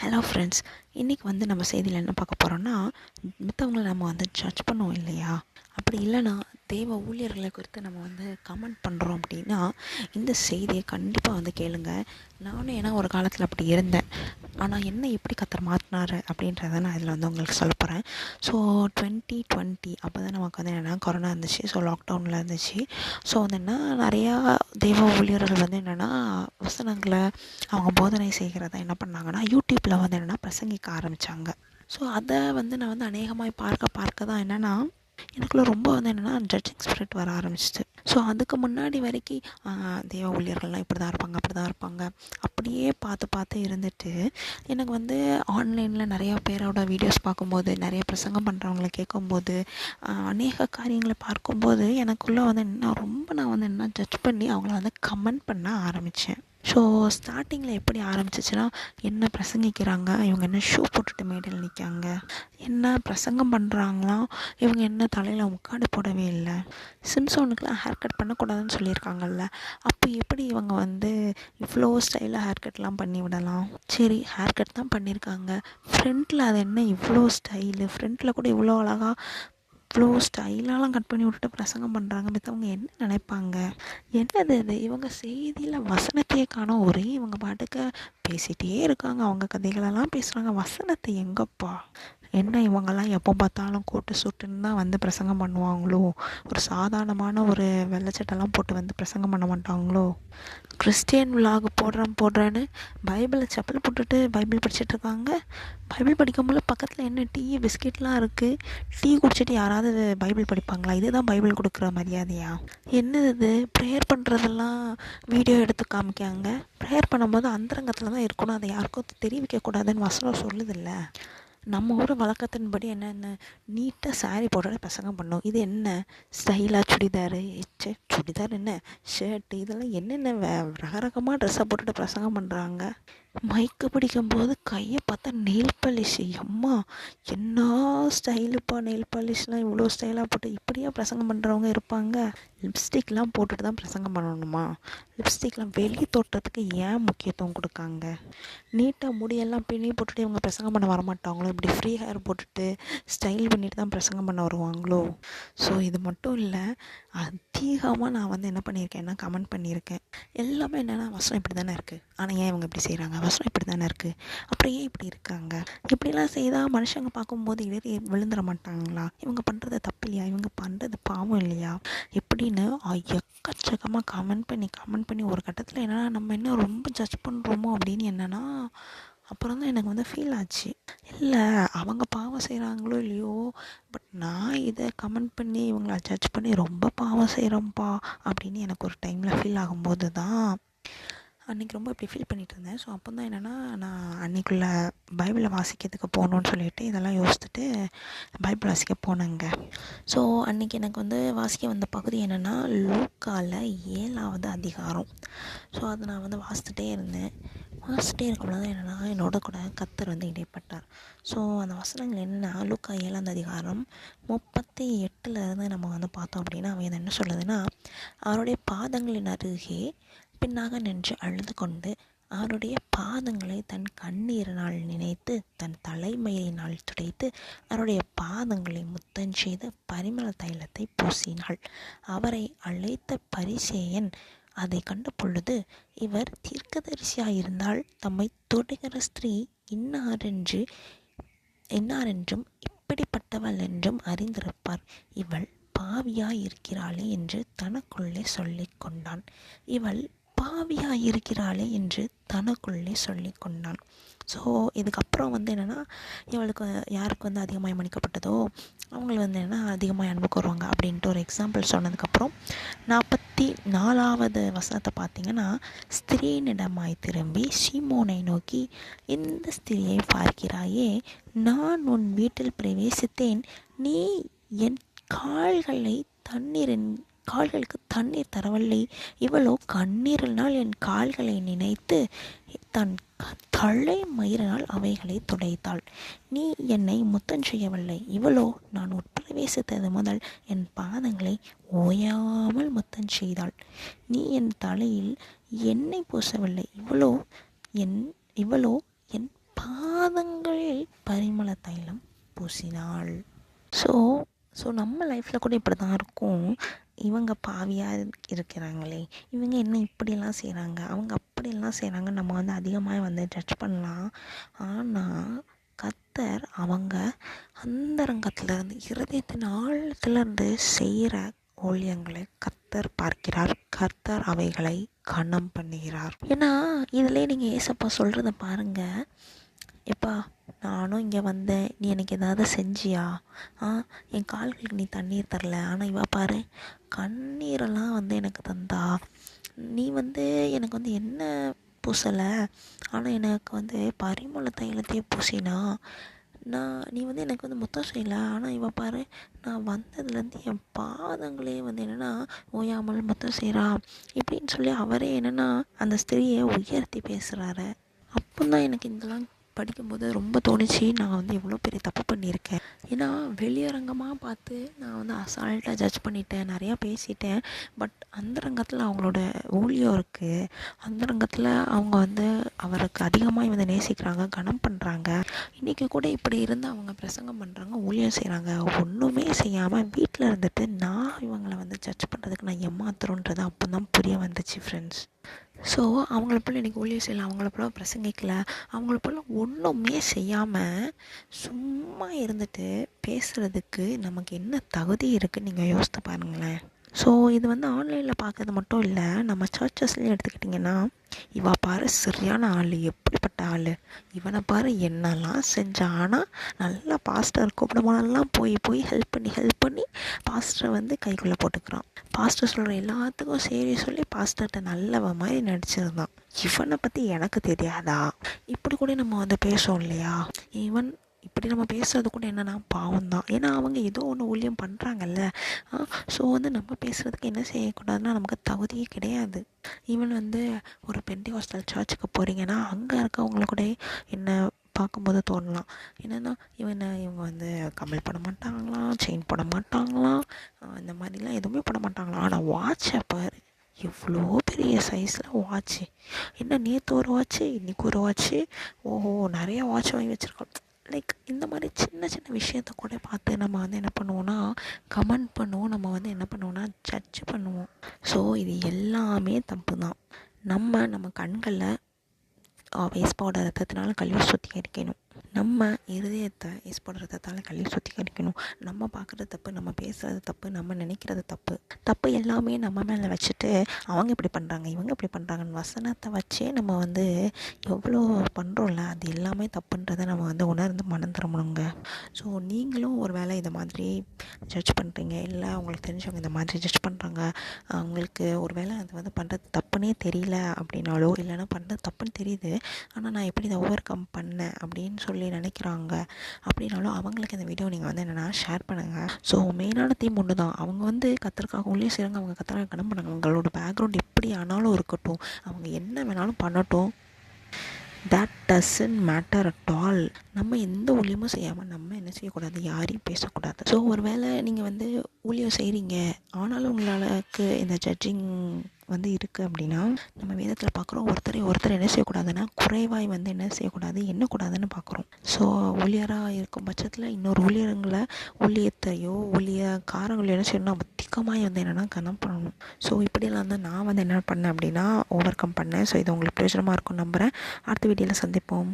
Hello friends, இன்றைக்கி நம்ம செய்தியில் என்ன பார்க்க போகிறோன்னா, மித்தவங்களை நம்ம ஜட்ஜ் பண்ணுவோம் இல்லையா? அப்படி இல்லைன்னா தேவ ஊழியர்களை குறித்து நம்ம கமெண்ட் பண்ணுறோம் அப்படின்னா, இந்த செய்தியை கண்டிப்பாக கேளுங்க. நானும் ஏன்னா ஒரு காலத்தில் அப்படி இருந்தேன். ஆனால் என்ன எப்படி கர்த்தர் மாற்றினார் அப்படின்றத நான் இதில் உங்களுக்கு சொல்ல போகிறேன். ஸோ 2020 அப்போ தான் நமக்கு என்னென்னா கொரோனா இருந்துச்சு. ஸோ லாக்டவுனில் இருந்துச்சு. ஸோ என்ன நிறையா தேவ ஊழியர்கள் என்னென்னா வசனங்களை அவங்க போதனை செய்கிறத என்ன பண்ணாங்கன்னா யூடியூப்பில் என்னென்னா பிரசங்கிக்க ஆரம்பித்தாங்க. ஸோ அதை நான் அநேகமாக பார்க்க தான் என்னென்னா எனக்குள்ள ரொம்ப என்னென்னா ஜட்ஜிங் ஸ்பிரிட் வர ஆரம்பிச்சிச்சு. ஸோ அதுக்கு முன்னாடி வரைக்கும் தேவ ஊழியர்கள்லாம் இப்படி தான் இருப்பாங்க, அப்படி தான் இருப்பாங்க, அப்படியே பார்த்து இருந்துட்டு எனக்கு ஆன்லைனில் நிறையா பேரோட வீடியோஸ் பார்க்கும்போது, நிறைய பிரசங்கம் பண்ணுறவங்களை கேட்கும்போது, அநேக காரியங்களை பார்க்கும்போது எனக்குள்ளே நான் என்ன ஜட்ஜ் பண்ணி அவங்கள கமெண்ட் பண்ண ஆரம்பித்தேன். ஸோ ஸ்டார்டிங்கில் எப்படி ஆரம்பிச்சிச்சுன்னா, என்ன பிரசங்கிக்கிறாங்க இவங்க, என்ன ஷூ போட்டுட்டு மேடையில் நிற்காங்க, என்ன பிரசங்கம் பண்ணுறாங்களாம் இவங்க, என்ன தலையில் முக்காடு போடவே இல்லை, சிம்சோனுக்குலாம் ஹேர் கட் பண்ணக்கூடாதுன்னு சொல்லியிருக்காங்கல்ல, அப்போ எப்படி இவங்க இவ்வளோ ஸ்டைலாக ஹேர் கட்லாம் பண்ணி விடலாம். சரி, ஹேர் கட் தான் பண்ணியிருக்காங்க, ஃப்ரண்ட்டில் அது என்ன இவ்வளோ ஸ்டைலு, ஃப்ரண்ட்டில் கூட இவ்வளோ அழகாக இவ்வளோ ஸ்டைலாலாம் கட் பண்ணி விட்டுட்டு பிரசங்கம் பண்ணுறாங்க, மற்றவங்க என்ன நினைப்பாங்க, என்னது இது, இவங்க செய்தியில் வசனத்தையே காணோம், ஒரே இவங்க பாட்டுக்கு பேசிகிட்டே இருக்காங்க, அவங்க கதைகளெல்லாம் பேசுகிறாங்க, வசனத்தை எங்கப்பா, என்ன இவங்கெல்லாம் எப்போ பார்த்தாலும் கோட்டு சூட்டுன்னு தான் பிரசங்கம் பண்ணுவாங்களோ, ஒரு சாதாரணமான ஒரு வெள்ளைச்சட்டெல்லாம் போட்டு பிரசங்கம் பண்ண மாட்டாங்களோ, கிறிஸ்டியன் விலாக் போடுறேன்னு பைபிளை செப்பல் போட்டுட்டு பைபிள் படிச்சுட்டு இருக்காங்க. பைபிள் படிக்கும்போது பக்கத்தில் என்ன டீ பிஸ்கெட்லாம் இருக்குது, டீ குடிச்சிட்டு யாராவது பைபிள் படிப்பாங்களா? இதுதான் பைபிள் கொடுக்குற மரியாதையா? என்னது இது, ப்ரேயர் பண்ணுறதெல்லாம் வீடியோ எடுத்து காமிக்காங்க, ப்ரேயர் பண்ணும்போது அந்தரங்கத்தில் தான் இருக்கணும், அதை யாருக்கும் தெரிவிக்கக்கூடாதுன்னு வசனம் சொல்லுதில்ல. நம்ம ஊர் வழக்கத்தின்படி என்னென்ன நீட்டாக சாரீ போட்டு பிரசங்கம் பண்ணோம், இது என்ன ஸ்டைலாக சுடிதாரு, சுடிதார் என்ன ஷர்ட்டு, இதெல்லாம் என்னென்ன ரகரகமாக ட்ரெஸ்ஸை போட்டுட்டு பிரசங்கம் பண்ணுறாங்க. மைக்கு பிடிக்கும்போது கையை பார்த்தா நெயில் பாலிஷ், அம்மா என்ன ஸ்டைலுப்பா, நெயில் பாலிஷ்லாம் இவ்வளோ ஸ்டைலாக போட்டு இப்படியா பிரசங்கம் பண்ணுறவங்க இருப்பாங்க. லிப்ஸ்டிக்லாம் போட்டுட்டு தான் பிரசங்கம் பண்ணணுமா? லிப்ஸ்டிக்லாம் வெளி தோட்டத்துக்கு ஏன் முக்கியத்துவம் கொடுக்காங்க? நீட்டாக முடியெல்லாம் பின்னி போட்டுட்டு இவங்க பிரசங்கம் பண்ண வரமாட்டாங்களோ, இப்படி ஃப்ரீ ஹேர் போட்டுட்டு ஸ்டைல் பண்ணிட்டு தான் பிரசங்கம் பண்ண வருவாங்களோ? ஸோ இது மட்டும் இல்லை, அதிகமாக நான் என்ன பண்ணியிருக்கேன்னா கமெண்ட் பண்ணியிருக்கேன். எல்லாமே என்னென்னா வசனம் இப்படி தானே இருக்குது, ஆனால் ஏன் இவங்க இப்படி செய்கிறாங்க, வசனம் இப்படி தானே இருக்குது, அப்புறம் ஏன் இப்படி இருக்காங்க, இப்படிலாம் செய்தால் மனுஷங்க பார்க்கும்போது இடறி விழுந்துட மாட்டாங்களா, இவங்க பண்ணுறது தப்பு இல்லையா, இவங்க பண்ணுறது பாவம் இல்லையா, எப்படின்னு எக்கச்சக்கமாக கமெண்ட் பண்ணி ஒரு கட்டத்தில் என்னென்னா நம்ம என்ன ரொம்ப ஜட்ஜ் பண்ணுறோமோ அப்படின்னு என்னென்னா அப்புறம் தான் எனக்கு ஃபீல் ஆச்சு. இல்லை, அவங்க பாவம் செய்கிறாங்களோ இல்லையோ, பட் நான் இதை கமெண்ட் பண்ணி இவங்கள ஜட்ஜ் பண்ணி ரொம்ப பாவம் செய்கிறோம்ப்பா அப்படின்னு எனக்கு ஒரு டைமில் ஃபீல் ஆகும்போது தான் அன்றைக்கி ரொம்ப இப்படி ஃபீல் பண்ணிகிட்டு இருந்தேன். ஸோ அப்போ தான் என்னென்னா நான் அன்றைக்குள்ளே பைபிளை வாசிக்கிறதுக்கு போகணுன்னு சொல்லிட்டு இதெல்லாம் யோசிச்சுட்டு பைபிள் வாசிக்க போனேங்க. ஸோ அன்றைக்கி எனக்கு வாசிக்க வந்த பகுதி என்னென்னா லூக்காவில் 7வது அதிகாரம். ஸோ அதை நான் வாசித்துட்டே இருக்கும்போது தான் என்னென்னா என்னோட கூட கர்த்தர் இடைப்பட்டார். ஸோ அந்த வசனங்கள் என்னென்னா லூக்கா 7வது அதிகாரம் 38 நம்ம பார்த்தோம் அப்படின்னா அவன் என்ன சொல்லுதுன்னா, அவருடைய பாதங்களின் அருகே பின்னாக நின்று அழுது கொண்டு அவருடைய பாதங்களை தன் கண்ணீரினால் நினைத்து தன் தலைமயிரினால் துடைத்து அவருடைய பாதங்களை முத்தஞ்செய்து பரிமள தைலத்தை பூசினாள். அவரை அழைத்த பரிசேயன் அதை கண்ட பொழுது, இவர் தீர்க்கதரிசியாயிருந்தால் தம்மை தொடுகிற ஸ்திரீ இன்னாரென்றும் இப்படிப்பட்டவள் என்றும் அறிந்திருப்பார், இவள் பாவியாயிருக்கிறாளே என்று தனக்குள்ளே சொல்லி கொண்டான். ஸோ இதுக்கப்புறம் என்னென்னா இவளுக்கு யாருக்கு அதிகமாக மன்னிக்கப்பட்டதோ அவங்கள என்னென்னா அதிகமாக அன்பு கூறுவாங்க அப்படின்ட்டு ஒரு எக்ஸாம்பிள் சொன்னதுக்கப்புறம் 44வது வசனத்தை பார்த்திங்கன்னா, ஸ்திரீனிடமாய் திரும்பி சீமோனை நோக்கி, இந்த ஸ்திரியை பார்க்கிறாயே, நான் உன் வீட்டில் பிரவேசித்தேன், நீ என் கால்களுக்கு தண்ணீர் தரவில்லை, இவளோ கண்ணீரினால் என் கால்களை நினைத்து தன் தலைமயிரினால் அவைகளை துடைத்தாள். நீ என்னை முத்தம் செய்யவில்லை, இவளோ நான் உட்பிரவேசித்தது முதல் என் பாதங்களை ஓயாமல் முத்தம் செய்தாள். நீ என் தலையில் எண்ணெய் பூசவில்லை, இவளோ என் பூசினாள். ஸோ ஸோ நம்ம லைஃப்பில் கூட இப்படி தான் இருக்கும். இவங்க பாவியாக இருக்கிறாங்களே, இவங்க என்ன இப்படியெல்லாம் செய்கிறாங்க, அவங்க அப்படியெல்லாம் செய்கிறாங்க, நம்ம வந்து அதிகமாக வந்து ஜட்ஜ் பண்ணலாம். ஆனால் கர்த்தர் அவங்க அந்தரங்கத்திலேருந்து இருதயத்தின் ஆழத்துலேருந்து செய்கிற ஊழியங்களை கர்த்தர் பார்க்கிறார். கர்த்தர் அவைகளை கனம் பண்ணுகிறார். ஏன்னா இதிலே நீங்கள் ஏசப்பா சொல்கிறத பாருங்கள். எப்பா, நானும் இங்கே வந்தேன், நீ எனக்கு ஏதாவது செஞ்சியா? என் கால்களுக்கு நீ தண்ணீர் தரல, ஆனால் இவ பாரு கண்ணீரெல்லாம் வந்து எனக்கு தந்தா. நீ வந்து எனக்கு வந்து என்ன பூசலை, ஆனால் எனக்கு வந்து பரிமள தைலத்தையே பூசினா. நீ வந்து எனக்கு வந்து முத்தம் செய்யலை, ஆனால் இவ பாரு நான் வந்ததுலேருந்து என் பாதங்களே வந்து என்னென்னா ஓயாமல் முத்தம் செய்கிறா இப்படின்னு சொல்லி அவரே என்னென்னா அந்த ஸ்திரியை உயர்த்தி பேசுகிறாரு. அப்போ தான் எனக்கு இதெல்லாம் படிக்கும்போது ரொம்ப தோணுச்சு, நான் வந்து எவ்வளோ பெரிய தப்பு பண்ணியிருக்கேன். ஏன்னா வெளியரங்கமாக பார்த்து நான் வந்து அசால்ட்டாக ஜட்ஜ் பண்ணிட்டேன், நிறையா பேசிட்டேன். பட் அந்தரங்கத்தில் அவங்களோட ஊழியம் இருக்குது. அந்தரங்கத்தில் அவங்க வந்து அவருக்கு அதிகமாக வந்து நேசிக்கிறாங்க, கனம் பண்ணுறாங்க. இன்றைக்கி கூட இப்படி இருந்து அவங்க பிரசங்கம் பண்ணுறாங்க, ஊழியம் செய்கிறாங்க. ஒன்றுமே செய்யாமல் வீட்டில் இருந்துட்டு நான் இவங்களை வந்து ஜட்ஜ் பண்ணுறதுக்கு நான் ஏமாத்துறோன்றது அப்போ தான் புரிய வந்துச்சு ஃப்ரெண்ட்ஸ். ஸோ அவங்கள போல் இன்றைக்கி ஊழியம் செய்யலை, அவங்கள போல் பிரசங்கிக்கலை, அவங்கள போல் ஒன்றுமே செய்யாமல் சும்மா இருந்துட்டு பேசுகிறதுக்கு நமக்கு என்ன தகுதி இருக்குதுன்னு நீங்கள் யோசித்து பாருங்களேன். ஸோ இது வந்து ஆன்லைனில் பார்க்குறது மட்டும் இல்லை, நம்ம சர்ச்சஸ்லேயும் எடுத்துக்கிட்டிங்கன்னா இவா பாரு சரியான ஆள், எப்படிப்பட்ட ஆள், இவனை பாரு என்னெல்லாம் செஞ்சான். ஆனால் நல்லா பாஸ்டர் கூப்பிடும்போதெல்லாம் போய் ஹெல்ப் பண்ணி பாஸ்டரை வந்து கைக்குள்ளே போட்டுக்கிறான். பாஸ்டர் சொல்கிற எல்லாத்துக்கும் சரி சொல்லி பாஸ்டர்கிட்ட நல்லவ மாதிரி நடிச்சிருந்தான். இவனை பற்றி எனக்கு தெரியாதா? இப்படி கூட நம்ம வந்து பேசுவோம் இல்லையா? ஈவன் இப்படி நம்ம பேசுகிறது கூட என்னென்னா பாவம் தான். ஏன்னா அவங்க ஏதோ ஒன்று ஊழியம் பண்ணுறாங்கல்ல. ஸோ வந்து நம்ம பேசுகிறதுக்கு என்ன செய்யக்கூடாதுன்னா நமக்கு தகுதியே கிடையாது. ஈவன் வந்து ஒரு பெண்டிகாஸ்டல் சர்ச்சுக்கு போகிறீங்கன்னா அங்கே இருக்கவங்கள கூட என்ன பார்க்கும்போது தோணலாம், என்னென்னா இவங்க வந்து கம்மல் போட மாட்டாங்களாம், செயின் போட மாட்டாங்களாம், இந்த மாதிரிலாம் எதுவுமே போட மாட்டாங்களாம். ஆனால் வாட்சை பாரு, எவ்வளோ பெரிய சைஸில் வாட்ச்சு. என்ன நேற்று ஒரு வாட்ச்சு, இன்றைக்கி ஒரு வாட்ச்சு, ஓஹோ நிறையா வாட்ச் வாங்கி வச்சுருக்கோம். லைக் இந்த மாதிரி சின்ன சின்ன விஷயத்த கூட பார்த்து நம்ம வந்து என்ன பண்ணுவோன்னா கமெண்ட் பண்ணுவோம், நம்ம வந்து என்ன பண்ணுவோன்னா ஜட்ஜ் பண்ணுவோம். ஸோ இது எல்லாமே தப்பு தான். நம்ம கண்களில் ஏசப்பாவோட ரத்தத்தினால கழுவி சுத்திகரிக்கணும். நம்ம இருதயத்தை ஏசப்பாவோட ரத்தத்தால் கழுவி சுத்திகரிக்கணும். நம்ம பார்க்குறது தப்பு, நம்ம பேசுகிறது தப்பு, நம்ம நினைக்கிறது தப்பு எல்லாமே நம்ம மேலே வச்சுட்டு அவங்க இப்படி பண்ணுறாங்க, இவங்க இப்படி பண்ணுறாங்கன்னு வசனத்தை வச்சே நம்ம வந்து எவ்வளோ பண்ணுறோம்ல, அது எல்லாமே தப்புன்றதை நம்ம வந்து உணர்ந்து மனம் திரும்பணுங்க. ஸோ நீங்களும் ஒரு வேளை இதை மாதிரி ஜட்ஜ் பண்ணுறீங்க, இல்லை உங்களுக்கு தெரிஞ்சவங்க இந்த மாதிரி ஜட்ஜ் பண்ணுறாங்க, அவங்களுக்கு ஒரு வேளை அது வந்து பண்ணுறது தப்புன்னே தெரியல அப்படின்னாலோ, இல்லைன்னா பண்ணுறது தப்புன்னு தெரியுது ஆனால் நான் எப்படி இதை ஓவர் கம் பண்ணேன் அப்படின்னு சொல்லி நினைக்கிறாங்க அப்படின்னாலும் அவங்களுக்கு இந்த வீடியோ நீங்கள் வந்து என்னென்னா ஷேர் பண்ணுங்கள். ஸோ மெயினான தீம் ஒன்று தான். அவங்க வந்து கத்தருக்காக உள்ளே செய்கிறாங்க, அவங்க கத்தராக கடன் பண்ணாங்க. அவங்களோட பேக்ரவுண்ட் எப்படி ஆனாலும் இருக்கட்டும், அவங்க என்ன வேணாலும் பண்ணட்டும், that doesn't matter at all. நம்ம எந்த ஊழியமும் செய்யாமல் நம்ம என்ன செய்யக்கூடாது, யாரையும் பேசக்கூடாது. ஸோ ஒரு வேளை நீங்கள் வந்து ஊழியம் செய்கிறீங்க ஆனாலும் உங்களுக்கு இந்த ஜட்ஜிங் வந்து இருக்குது அப்படின்னா, நம்ம வேதத்தில் பார்க்குறோம் ஒருத்தர் என்ன செய்யக்கூடாதுன்னா குறைவாய் வந்து என்ன செய்யக்கூடாது, எண்ணக்கூடாதுன்னு பார்க்குறோம். ஸோ ஊழியராக இருக்கும் பட்சத்தில் இன்னொரு ஊழியத்தையோ ஊழியக்காரங்களோ என்ன செய்யணும்னா அதிகமாக வந்து என்னென்னா கனம் பண்ணணும். ஸோ இப்படியெல்லாம் தான் நான் வந்து என்ன பண்ணேன் அப்படின்னா ஓவர் கம் பண்ணேன். ஸோ இது உங்களுக்கு பிரயோஜனமாக இருக்கும் நம்புகிறேன். அடுத்த வீடியோவில் சந்திப்போம்.